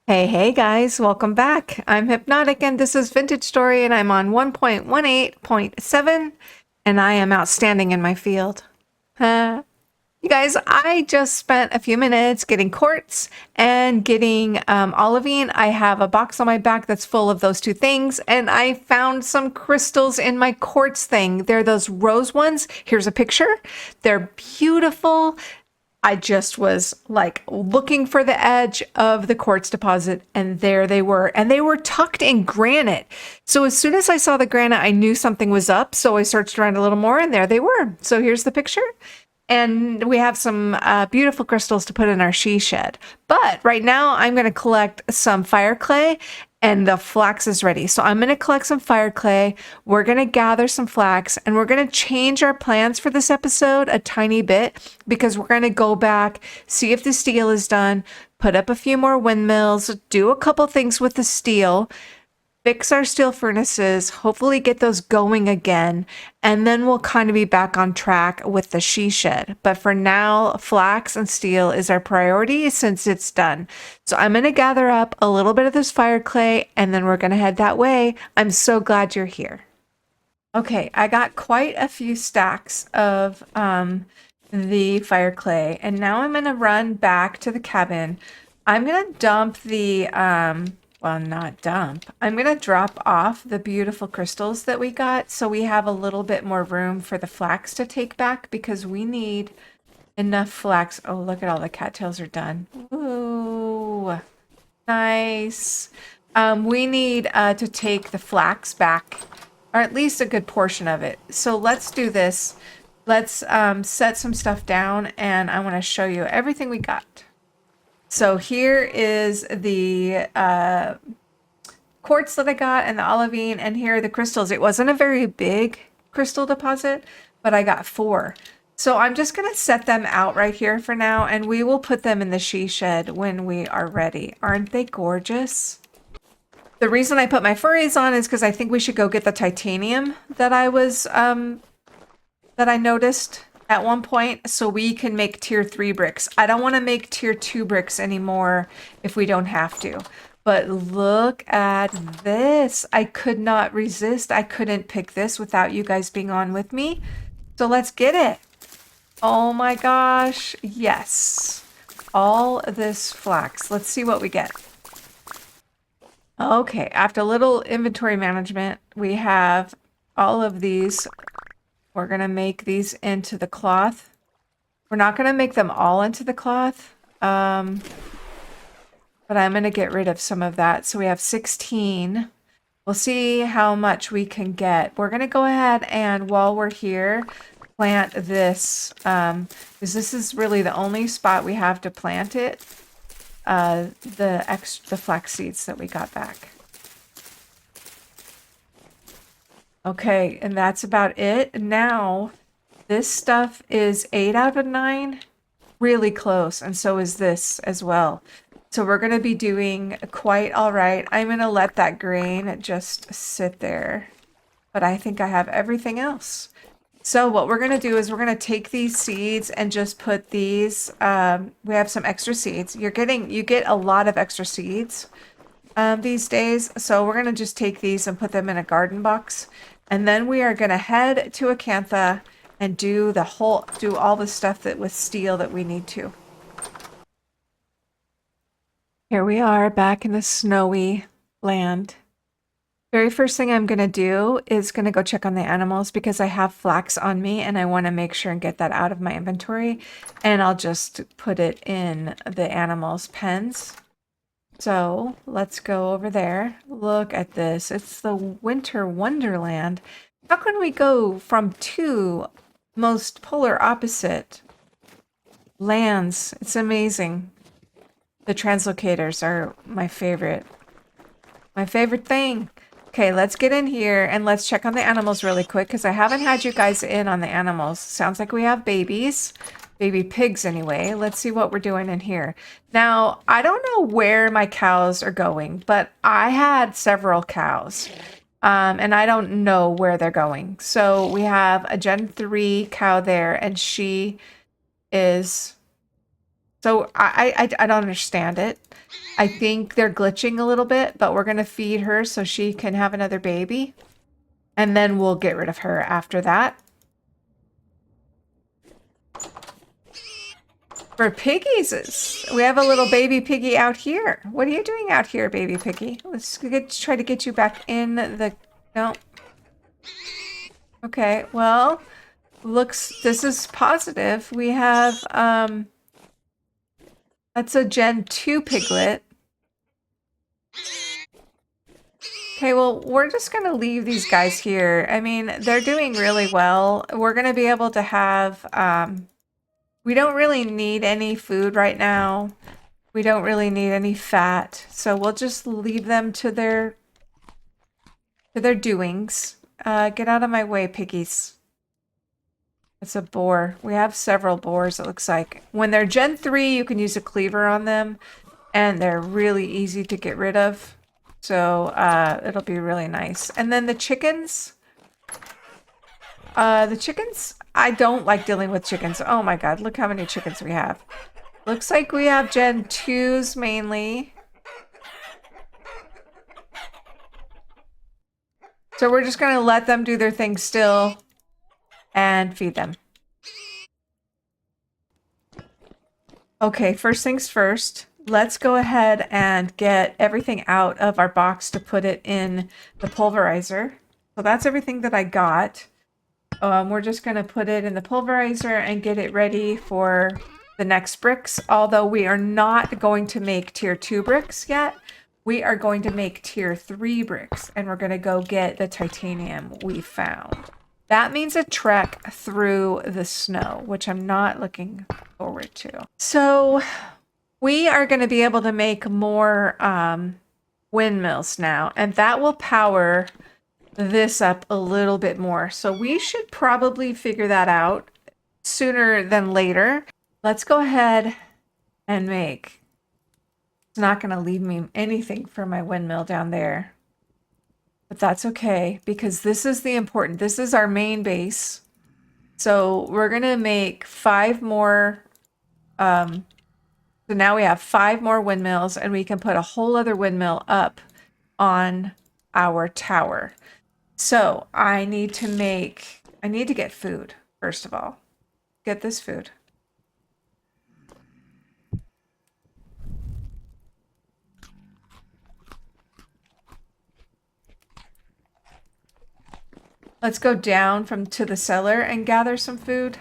Hey guys, welcome back. I'm Hypnotic and this is Vintage Story and I'm on 1.18.7 and I am outstanding in my field. You guys, I just spent a few minutes getting quartz and getting olivine. I have a box on my back that's full of those two things and I found some crystals in my quartz thing. They're those rose ones. Here's a picture. They're beautiful. I just was like looking for the edge of the quartz deposit and there they were. And they were tucked in granite. So as soon as I saw the granite, I knew something was up. So I searched around a little more and there they were. So here's the picture. And we have some beautiful crystals to put in our she shed. But right now I'm going to collect some fire clay and the flax is ready. So I'm going to collect some fire clay. We're going to gather some flax and we're going to change our plans for this episode a tiny bit because we're going to go back, see if the steel is done, put up a few more windmills, do a couple things with the steel, fix our steel furnaces, hopefully get those going again, and then we'll kind of be back on track with the she shed. But for now, flax and steel is our priority since it's done. So I'm going to gather up a little bit of this fire clay and then we're going to head that way. I'm so glad you're here. Okay, I got quite a few stacks of the fire clay and now I'm going to run back to the cabin. I'm going to dump the well, not dump. I'm going to drop off the beautiful crystals that we got so we have a little bit more room for the flax to take back because we need enough flax. Oh, look at all the cattails are done. Ooh, nice. We need to take the flax back, or at least a good portion of it. So let's do this. Let's set some stuff down and I want to show you everything we got. So here is the quartz that I got and the olivine, and here are the crystals. It wasn't a very big crystal deposit, but I got 4. So I'm just going to set them out right here for now, and we will put them in the she shed when we are ready. Aren't they gorgeous? The reason I put my furries on is because I think we should go get the titanium that I was, that I noticed at one point so we can make tier 3 bricks. I don't want to make tier 2 bricks anymore if we don't have to. But look at this. I could not resist. I couldn't pick this without you guys being on with me. So let's get it. Oh my gosh. Yes. All this flax. Let's see what we get. Okay, after a little inventory management, we have all of these. We're going to make these into the cloth. We're not going to make them all into the cloth. But I'm going to get rid of some of that. So we have 16. We'll see how much we can get. We're going to go ahead and while we're here, plant this. Because this is really the only spot we have to plant it. The flax seeds that we got back. Okay, and that's about it. Now, this stuff is 8 out of 9. Really close, and so is this as well. So we're going to be doing quite all right. I'm going to let that grain just sit there. But I think I have everything else. So what we're going to do is we're going to take these seeds and just put these, we have some extra seeds. You get a lot of extra seeds these days. So we're going to just take these and put them in a garden box. And then we are going to head to Acantha and do all the stuff that with steel that we need to. Here we are back in the snowy land. Very first thing I'm going to do is going to go check on the animals because I have flax on me and I want to make sure and get that out of my inventory. And I'll just put it in the animals' pens. So let's go over there. Look at this. It's the winter wonderland. How can we go from two most polar opposite lands? It's amazing. The translocators are my favorite. My favorite thing. Okay, let's get in here and let's check on the animals really quick because I haven't had you guys in on the animals. Sounds like we have babies. Baby pigs anyway. Let's see what we're doing in here. Now, I don't know where my cows are going, but I had several cows. And I don't know where they're going. So we have a Gen 3 cow there, and she is So I don't understand it. I think they're glitching a little bit, but we're going to feed her so she can have another baby. And then we'll get rid of her after that. For piggies, we have a little baby piggy out here. What are you doing out here, baby piggy? Let's try to get you back in the... No. Okay, well, this is positive. We have, that's a Gen 2 piglet. Okay, well, we're just going to leave these guys here. I mean, they're doing really well. We're going to be able to have, we don't really need any food right now. We don't really need any fat. So we'll just leave them to their doings. Get out of my way, piggies. It's a boar. We have several boars, it looks like. When they're Gen 3, you can use a cleaver on them, and they're really easy to get rid of. So it'll be really nice. And then the chickens. I don't like dealing with chickens. Oh my god, look how many chickens we have. Looks like we have Gen 2s mainly. So we're just going to let them do their thing still and feed them. Okay, first things first. Let's go ahead and get everything out of our box to put it in the pulverizer. So that's everything that I got. We're just going to put it in the pulverizer and get it ready for the next bricks. Although we are not going to make tier 2 bricks yet. We are going to make tier 3 bricks. And we're going to go get the titanium we found. That means a trek through the snow, which I'm not looking forward to. So we are going to be able to make more windmills now, and that will power this up a little bit more. So we should probably figure that out sooner than later. Let's go ahead and make. It's not going to leave me anything for my windmill down there. But that's okay, because this is the important, this is our main base. So we're going to make 5 more, so now we have 5 more windmills, and we can put a whole other windmill up on our tower. So I need to get food, first of all. Get this food. Let's go down to the cellar and gather some food.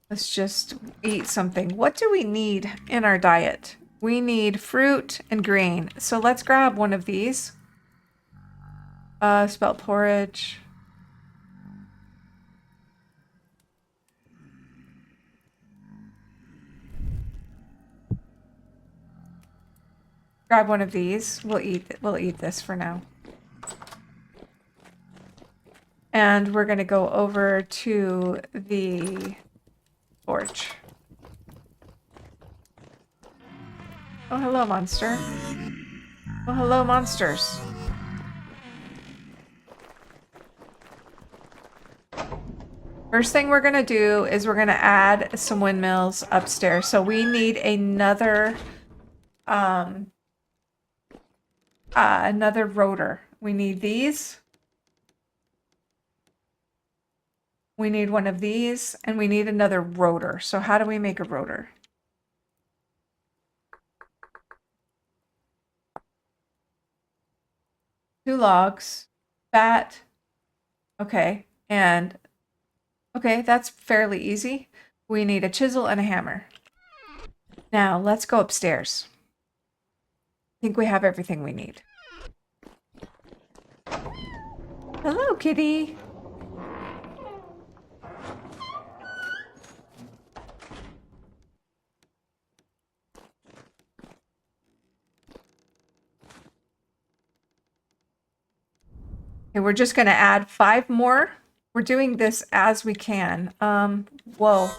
Let's just eat something. What do we need in our diet? We need fruit and grain. So let's grab one of these. Spelt porridge. Grab one of these. We'll eat this for now. And we're going to go over to the forge. Oh, hello, monster. Oh, hello, monsters. First thing we're going to do is we're going to add some windmills upstairs. So we need another rotor. We need these. We need one of these, and we need another rotor. So how do we make a rotor? Two logs, fat. Okay, and okay, that's fairly easy. We need a chisel and a hammer. Now let's go upstairs. I think we have everything we need. Hello, kitty. Okay, we're just going to add 5 more. We're doing this as we can. Whoa.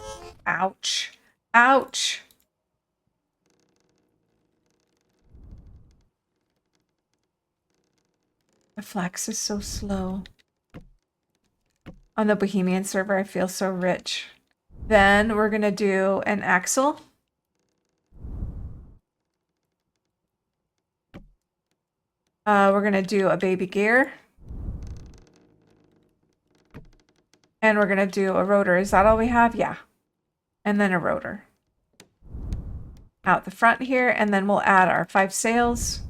Ouch. Ouch. The flax is so slow. On the Bohemian server, I feel so rich. Then we're going to do an axle. We're going to do a baby gear. And we're going to do a rotor. Is that all we have? Yeah. And then a rotor. Out the front here, and then we'll add our 5 sails.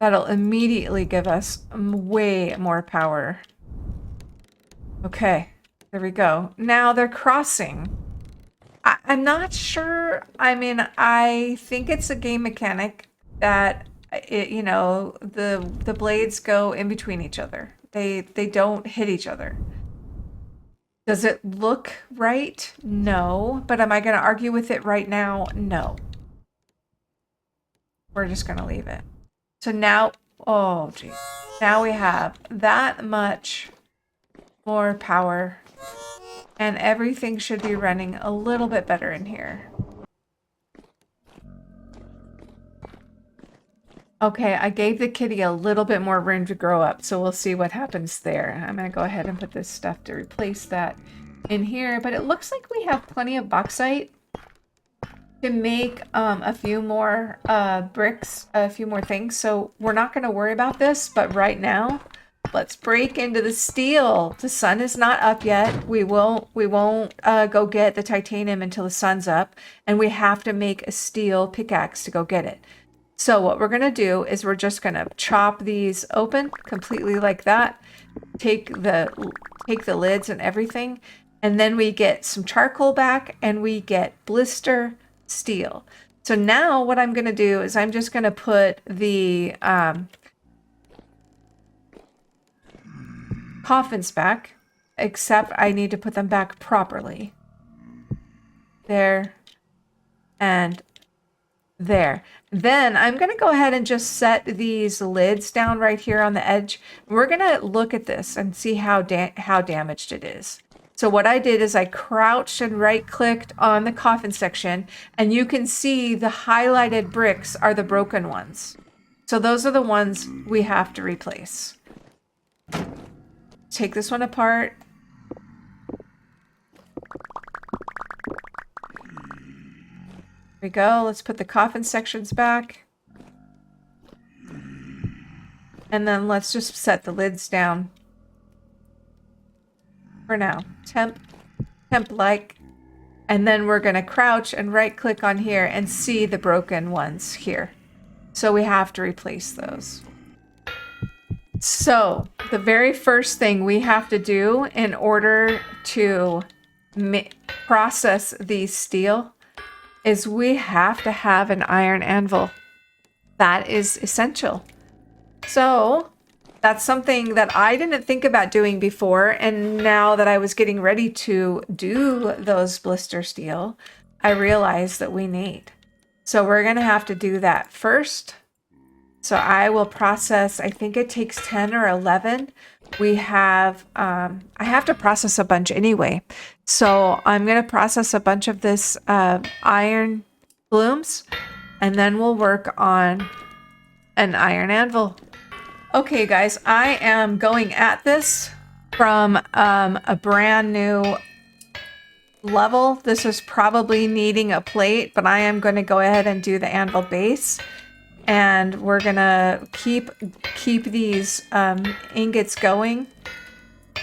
That'll immediately give us way more power. Okay, there we go. Now they're crossing. I'm not sure. I mean, I think it's a game mechanic that you know, the blades go in between each other. They don't hit each other. Does it look right? No. But am I going to argue with it right now? No. We're just going to leave it. So now, oh geez. Now we have that much more power. And everything should be running a little bit better in here. Okay, I gave the kitty a little bit more room to grow up, so we'll see what happens there. I'm going to go ahead and put this stuff to replace that in here, but it looks like we have plenty of bauxite to make a few more bricks, a few more things, so we're not going to worry about this, but right now, let's break into the steel. The sun is not up yet. We won't go get the titanium until the sun's up, and we have to make a steel pickaxe to go get it. So what we're going to do is we're just going to chop these open completely like that. Take the lids and everything, and then we get some charcoal back and we get blister steel. So now what I'm going to do is I'm just going to put the coffins back, except I need to put them back properly. There and there. Then I'm going to go ahead and just set these lids down right here on the edge. We're going to look at this and see how damaged it is. So what I did is I crouched and right-clicked on the coffin section, and you can see the highlighted bricks are the broken ones. So those are the ones we have to replace. Take this one apart. There we go. Let's put the coffin sections back. And then let's just set the lids down for now. Temp like. And then we're going to crouch and right click on here and see the broken ones here. So we have to replace those. So the very first thing we have to do in order to process these steel is we have to have an iron anvil. That is essential. So that's something that I didn't think about doing before, and now that I was getting ready to do those blister steel, I realized that we need. So we're going to have to do that first. So I will process, I think it takes 10 or 11. We have, I have to process a bunch anyway. So I'm going to process a bunch of this iron blooms, and then we'll work on an iron anvil. Okay, guys, I am going at this from a brand new level. This is probably needing a plate, but I am going to go ahead and do the anvil base. And we're gonna keep these ingots going.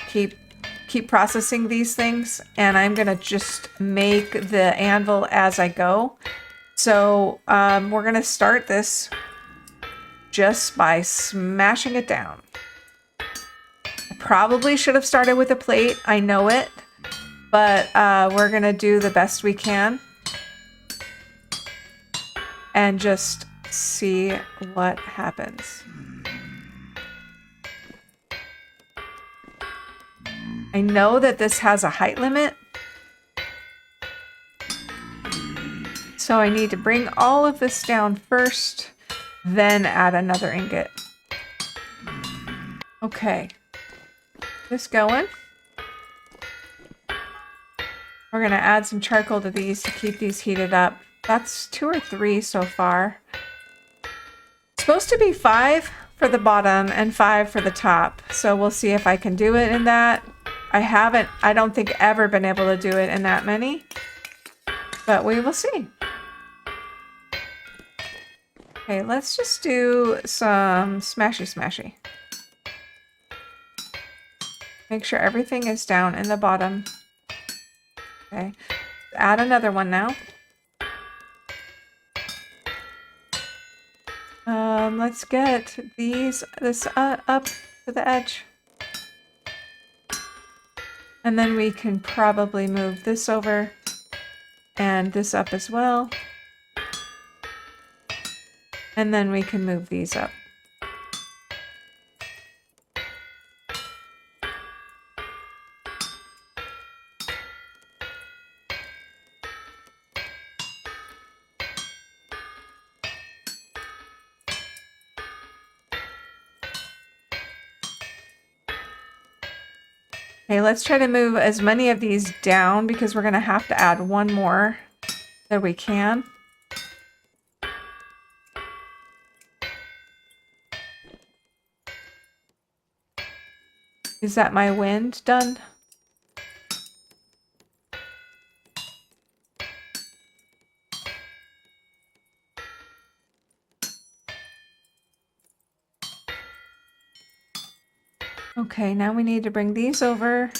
Keep processing these things, and I'm gonna just make the anvil as I go. So we're gonna start this just by smashing it down. I probably should have started with a plate. I know it, but we're gonna do the best we can and just see what happens. I know that this has a height limit, so I need to bring all of this down first, then add another ingot. Okay, this going. We're gonna add some charcoal to these to keep these heated up. That's 2 or 3 so far. Supposed to be 5 for the bottom and 5 for the top. So we'll see if I can do it in that. I don't think ever been able to do it in that many, but we will see. Okay, let's just do some smashy. Make sure everything is down in the bottom. Okay, add another one now. Let's get this up to the edge. And then we can probably move this over and this up as well. And then we can move these up. Okay, let's try to move as many of these down because we're going to have to add one more that we can. Is that my wind done? Okay, now we need to bring these over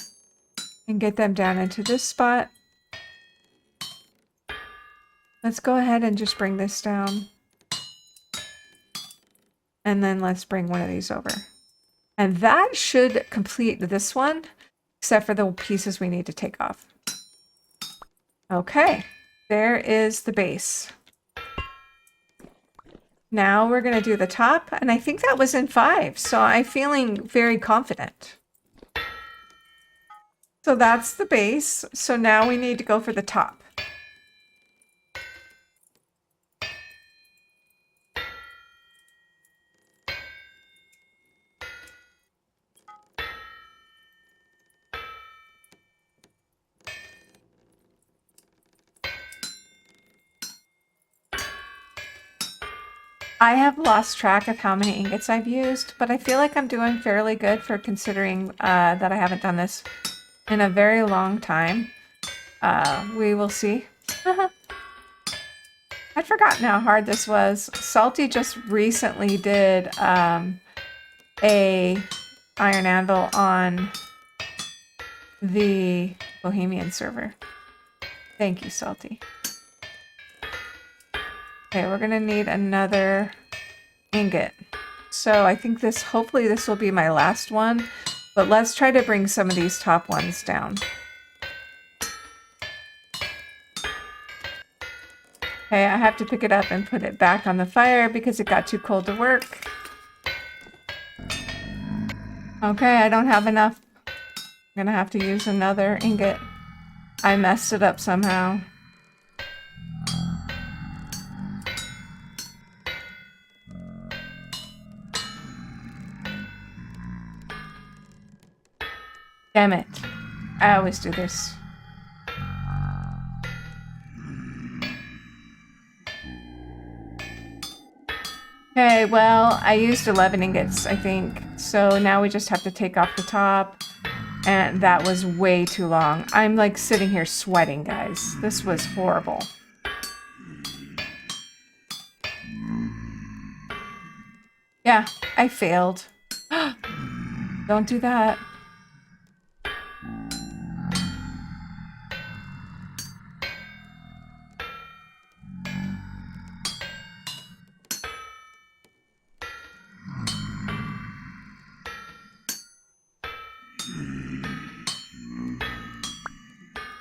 and get them down into this spot. Let's go ahead and just bring this down. And then let's bring one of these over. And that should complete this one, except for the pieces we need to take off. Okay, there is the base. Now we're going to do the top, and I think that was in 5, so I'm feeling very confident. So that's the base, so now we need to go for the top. I have lost track of how many ingots I've used, but I feel like I'm doing fairly good for considering that I haven't done this in a very long time. We will see. I'd forgotten how hard this was. Salty just recently did a Iron Anvil on the Bohemian server. Thank you, Salty. Okay, we're gonna need another ingot. So I think this, hopefully this will be my last one, but let's try to bring some of these top ones down. Okay, I have to pick it up and put it back on the fire because it got too cold to work. Okay, I don't have enough. I'm gonna have to use another ingot. I messed it up somehow. Damn it. I always do this. Okay, well, I used 11 ingots, I think. So now we just have to take off the top. And that was way too long. I'm like sitting here sweating, guys. This was horrible. Yeah, I failed. Don't do that.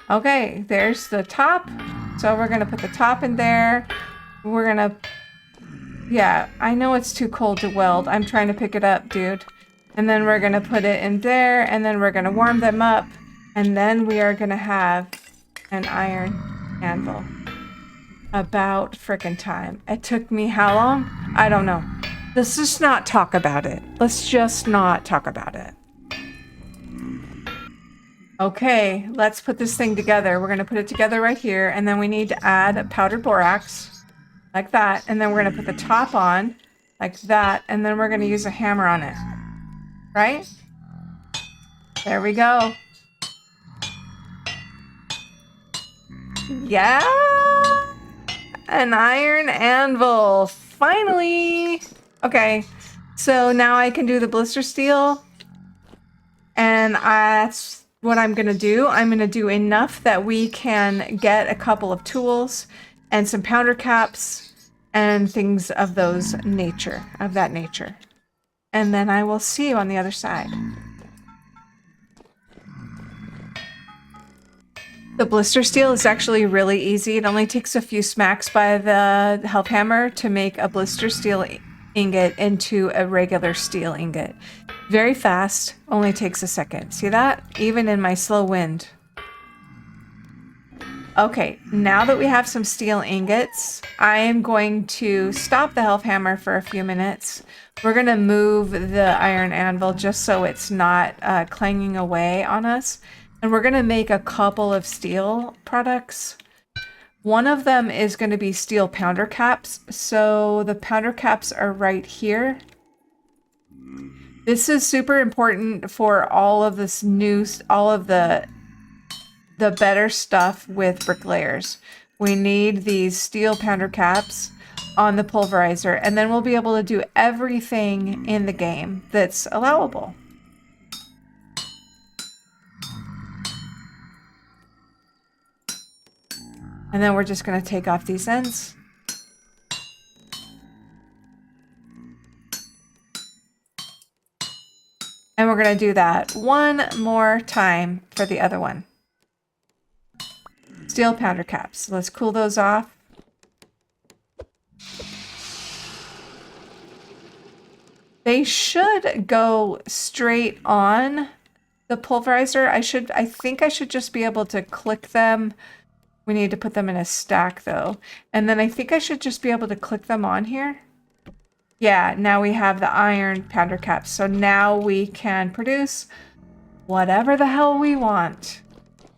Okay, there's the top. So we're gonna put the top in there. We're gonna, yeah, I know it's too cold to weld. I'm trying to pick it up, dude. And then we're gonna put it in there, and then we're gonna warm them up, and then we are gonna have an iron anvil. About frickin' time. It took me how long? I don't know. Let's just not talk about it. Let's just not talk about it. Okay, let's put this thing together. We're gonna put it together right here, and then we need to add powdered borax, like that, and then we're gonna put the top on, like that, and then we're going to use a hammer on it, right? There we go. Yeah! An iron anvil, finally! Okay, so now I can do the blister steel, and that's what I'm going to do. I'm going to do enough that we can get a couple of tools and some powder caps and things of that nature. And then I will see you on the other side. The blister steel is actually really easy. It only takes a few smacks by the help hammer to make a blister steel ingot into a regular steel ingot. Very fast, only takes a second. See that? Even in my slow wind. Okay, now that we have some steel ingots, I am going to stop the help hammer for a few minutes. We're going to move the iron anvil just so it's not clanging away on us. And we're going to make a couple of steel products. One of them is going to be steel powder caps. So the powder caps are right here. This is super important for all of this all of the better stuff with Bricklayers. We need these steel powder caps on the pulverizer, and then we'll be able to do everything in the game that's allowable. And then we're just going to take off these ends. And we're going to do that one more time for the other one. Steel powder caps. Let's cool those off. They should go straight on the pulverizer. I think I should just be able to click them. We need to put them in a stack though. And then I think I should just be able to click them on here. Yeah, now we have the iron powder caps. So now we can produce whatever the hell we want.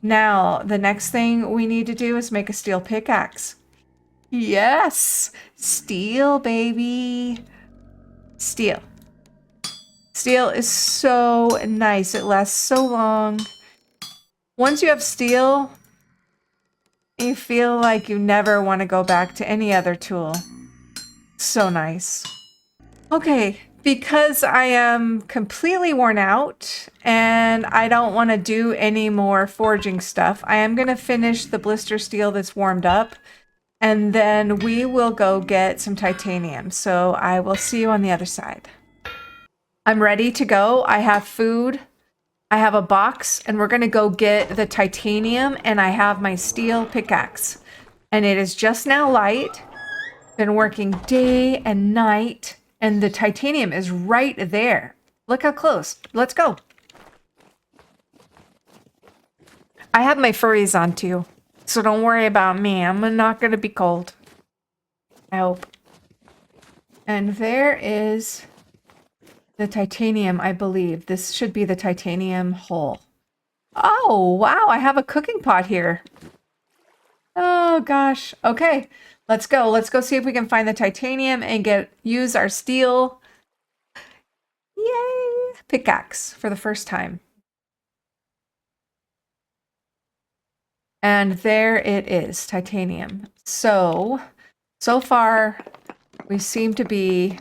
Now, the next thing we need to do is make a steel pickaxe. Yes! Steel, baby! Steel. Steel is so nice. It lasts so long. Once you have steel, you feel like you never want to go back to any other tool. So nice. Okay, because I am completely worn out and I don't want to do any more forging stuff, I am going to finish the blister steel that's warmed up, and then we will go get some titanium. So I will see you on the other side. I'm ready to go. I have food. I have a box, and we're going to go get the titanium, and I have my steel pickaxe. And it is just now light. Been working day and night. And the titanium is right there. Look how close. Let's go. I have my furries on too, so don't worry about me. I'm not going to be cold. I hope. And there is the titanium, I believe. This should be the titanium hole. Oh, wow. I have a cooking pot here. Oh, gosh. Okay. Let's go. Let's go see if we can find the titanium and use our steel. Yay! Pickaxe for the first time. And there it is, titanium. So far we seem to be...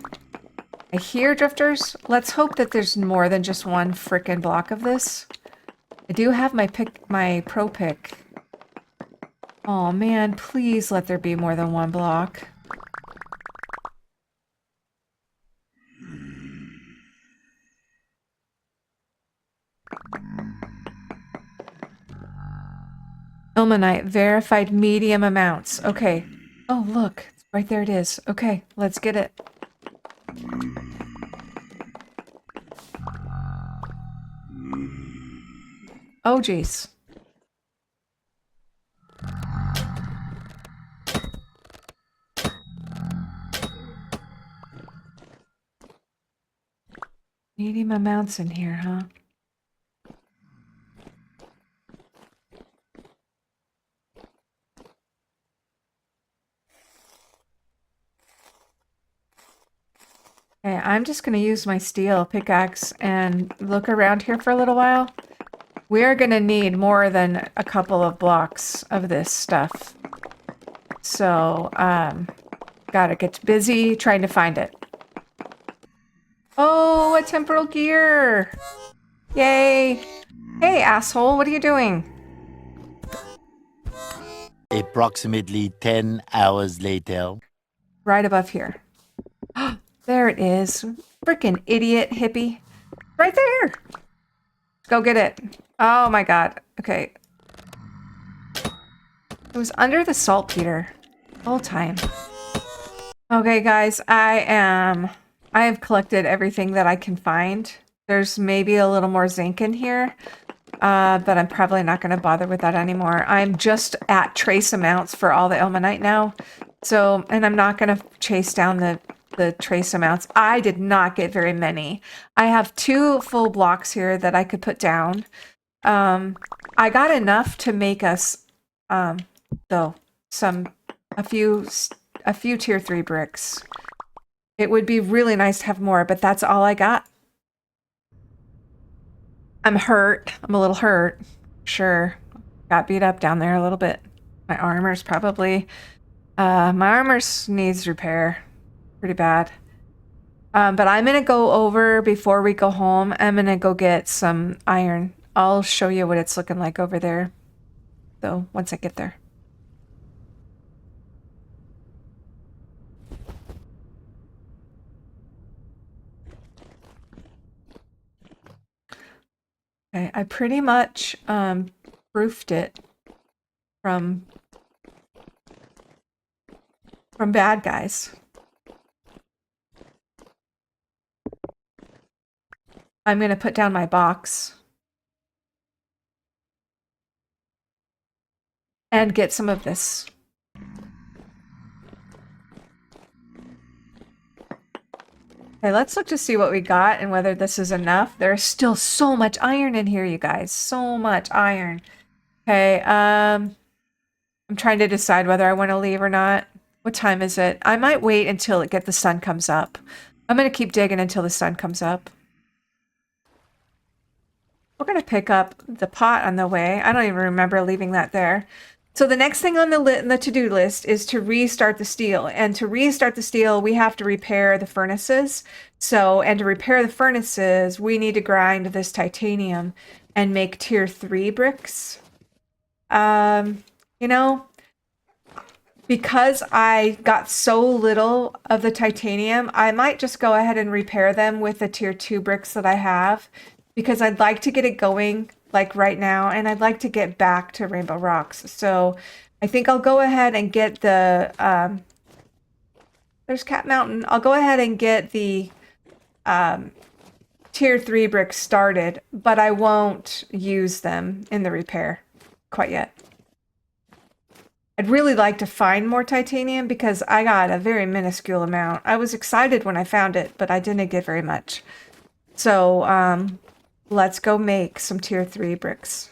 I hear drifters. Let's hope that there's more than just one frickin' block of this. I do have my pro pick. Oh man, please let there be more than one block. Ilmenite, verified medium amounts. Okay. Oh, look. Right there it is. Okay, let's get it. Oh, jeez. Medium amounts in here, huh? Okay, I'm just going to use my steel pickaxe and look around here for a little while. We're going to need more than a couple of blocks of this stuff. So, gotta get busy trying to find it. Oh, a temporal gear! Yay! Hey, asshole, what are you doing? Approximately 10 hours later. Right above here. There it is. Frickin' idiot hippie. Right there! Go get it. Oh my god. Okay. It was under the saltpeter. The whole time. Okay, guys, I have collected everything that I can find. There's maybe a little more zinc in here, but I'm probably not going to bother with that anymore. I'm just at trace amounts for all the ilmenite now. So, and I'm not going to chase down the trace amounts. I did not get very many. I have 2 full blocks here that I could put down. I got enough to make us, though, a few tier 3 bricks. It would be really nice to have more, but that's all I got. I'm hurt. I'm a little hurt. Sure. Got beat up down there a little bit. My armor's probably... my armor needs repair. Pretty bad. But I'm going to go over, before we go home, I'm going to go get some iron. I'll show you what it's looking like over there, though, once I get there. Okay, I pretty much proofed it from bad guys. I'm going to put down my box and get some of this. Okay, let's look to see what we got and whether this is enough. There's still so much iron in here, you guys. So much iron. Okay, I'm trying to decide whether I want to leave or not. What time is it? I might wait until the sun comes up. I'm going to keep digging until the sun comes up. We're going to pick up the pot on the way. I don't even remember leaving that there. So the next thing on the to-do list is to restart the steel. And to restart the steel, we have to repair the furnaces. And to repair the furnaces, we need to grind this titanium and make tier 3 bricks. You know, because I got so little of the titanium, I might just go ahead and repair them with the tier 2 bricks that I have, because I'd like to get it going like right now, and I'd like to get back to Rainbow Rocks. So I think I'll go ahead and get the, there's Cat Mountain. I'll go ahead and get the tier 3 bricks started, but I won't use them in the repair quite yet. I'd really like to find more titanium because I got a very minuscule amount. I was excited when I found it, but I didn't get very much. So, let's go make some tier 3 bricks.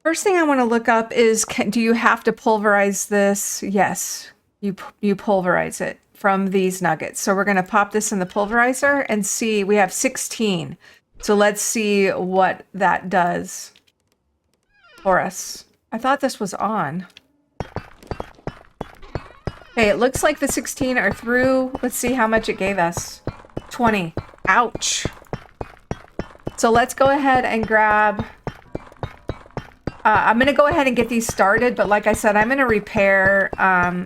First thing I want to look up is, do you have to pulverize this? Yes, you pulverize it from these nuggets. So we're going to pop this in the pulverizer and see. We have 16. So let's see what that does for us. I thought this was on. Okay, it looks like the 16 are through. Let's see how much it gave us. 20. Ouch. So let's go ahead and grab... I'm going to go ahead and get these started, but like I said, I'm going to repair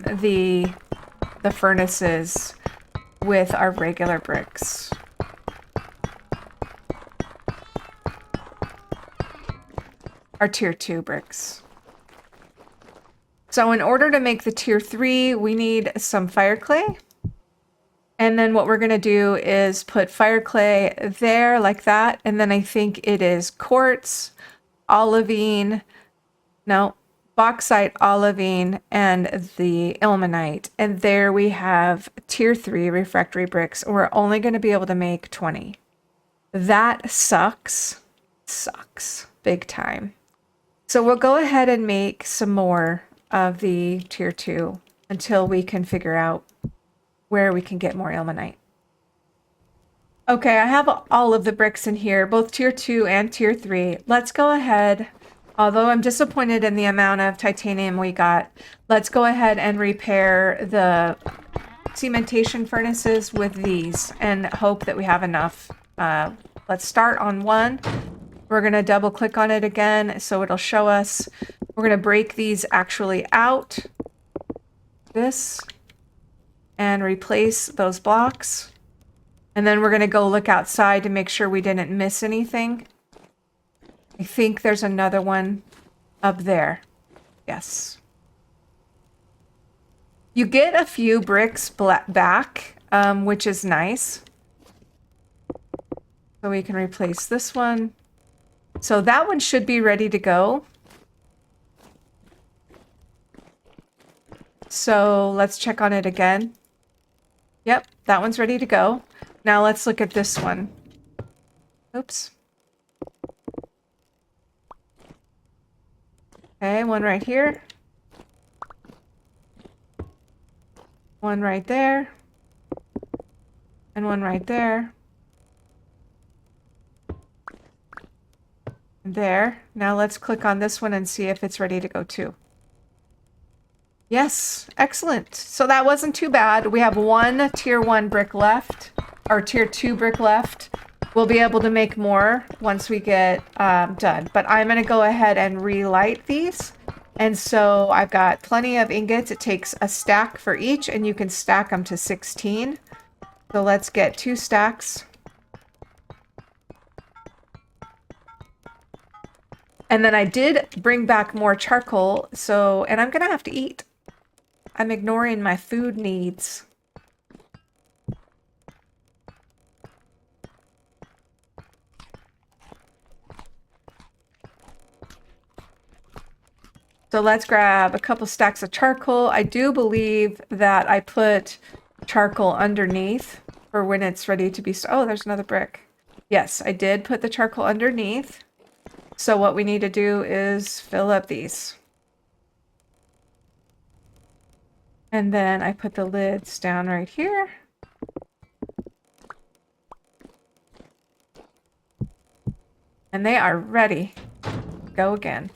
the furnaces with our regular bricks. Our tier 2 bricks. So in order to make the tier 3, we need some fire clay. And then what we're going to do is put fire clay there like that. And then I think it is quartz, olivine, no, bauxite, olivine, and the ilmenite. And there we have tier 3 refractory bricks. We're only going to be able to make 20. That sucks. Sucks. Big time. So we'll go ahead and make some more of the tier 2 until we can figure out where we can get more ilmenite. Okay, I have all of the bricks in here, both tier 2 and tier 3. Let's go ahead, although I'm disappointed in the amount of titanium we got, let's go ahead and repair the cementation furnaces with these and hope that we have enough. Let's start on one. We're going to double click on it again so it'll show us. We're going to break these actually out. This. And replace those blocks. And then we're going to go look outside to make sure we didn't miss anything. I think there's another one up there. Yes. You get a few bricks back, which is nice. So we can replace this one. So that one should be ready to go. So let's check on it again. Yep, that one's ready to go. Now let's look at this one. Oops. Okay, one right here. One right there. And one right there. There. Now let's click on this one and see if it's ready to go too. Yes, excellent. So that wasn't too bad. We have one tier 1 brick left, or tier 2 brick left. We'll be able to make more once we get done. But I'm going to go ahead and relight these. And so I've got plenty of ingots. It takes a stack for each, and you can stack them to 16. So let's get 2 stacks. And then I did bring back more charcoal, so, and I'm going to have to eat. I'm ignoring my food needs. So let's grab a couple stacks of charcoal. I do believe that I put charcoal underneath for when it's ready to be... Oh, there's another brick. Yes, I did put the charcoal underneath. So what we need to do is fill up these. And then I put the lids down right here. And they are ready. Go again.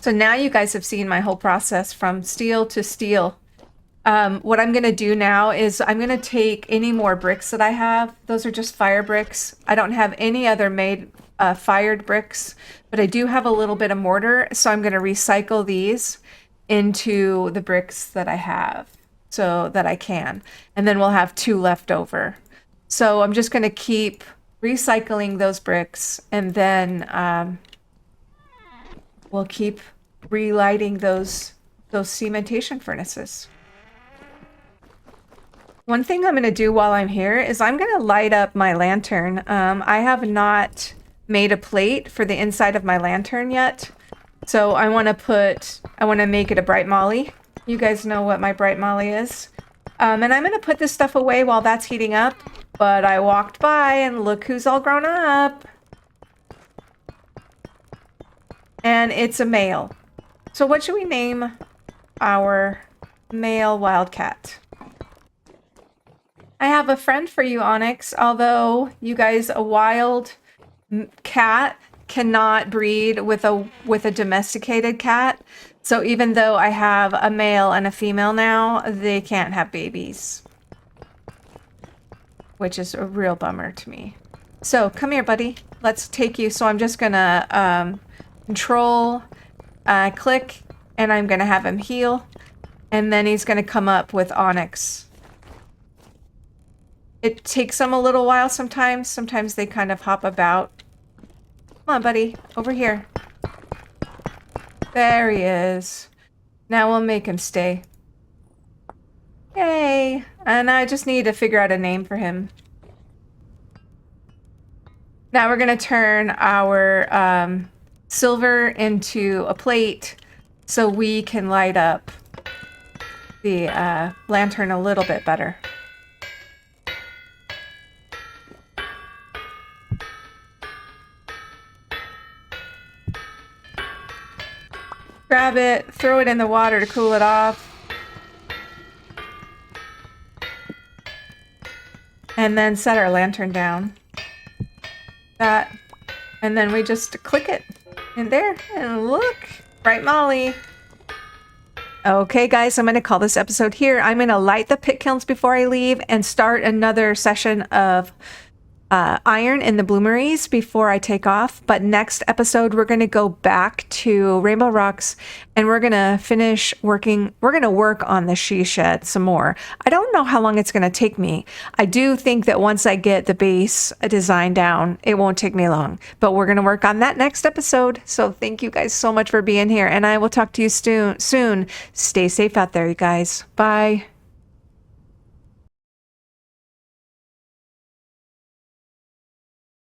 So now you guys have seen my whole process from steel to steel. What I'm going to do now is I'm going to take any more bricks that I have. Those are just fire bricks. I don't have any other made fired bricks, but I do have a little bit of mortar. So I'm going to recycle these into the bricks that I have so that I can. And then we'll have 2 left over. So I'm just going to keep recycling those bricks, and then we'll keep relighting those cementation furnaces. One thing I'm going to do while I'm here is I'm going to light up my lantern. I have not made a plate for the inside of my lantern yet. So I want to make it a bright molly. You guys know what my bright molly is. And I'm going to put this stuff away while that's heating up. But I walked by and look who's all grown up. And it's a male. So what should we name our male wildcat? I have a friend for you, Onyx, although you guys, a wild cat cannot breed with a domesticated cat. So even though I have a male and a female now, they can't have babies. Which is a real bummer to me. So come here, buddy. Let's take you. So I'm just gonna control, click, and I'm gonna have him heal. And then he's gonna come up with Onyx. It takes them a little while sometimes. Sometimes they kind of hop about. Come on, buddy. Over here. There he is. Now we'll make him stay. Yay! And I just need to figure out a name for him. Now we're going to turn our silver into a plate so we can light up the lantern a little bit better. grab it, throw it in the water to cool it off. And then set our lantern down. That. And then we just click it in there and look, right, Molly. Okay, guys, I'm going to call this episode here. I'm going to light the pit kilns before I leave and start another session of iron in the bloomeries before I take off. But next episode, we're going to go back to Rainbow Rocks and we're going to finish working. We're going to work on the she shed some more. I don't know how long it's going to take me. I do think that once I get the base design down, it won't take me long. But we're going to work on that next episode. So thank you guys so much for being here. And I will talk to you soon. Stay safe out there, you guys. Bye.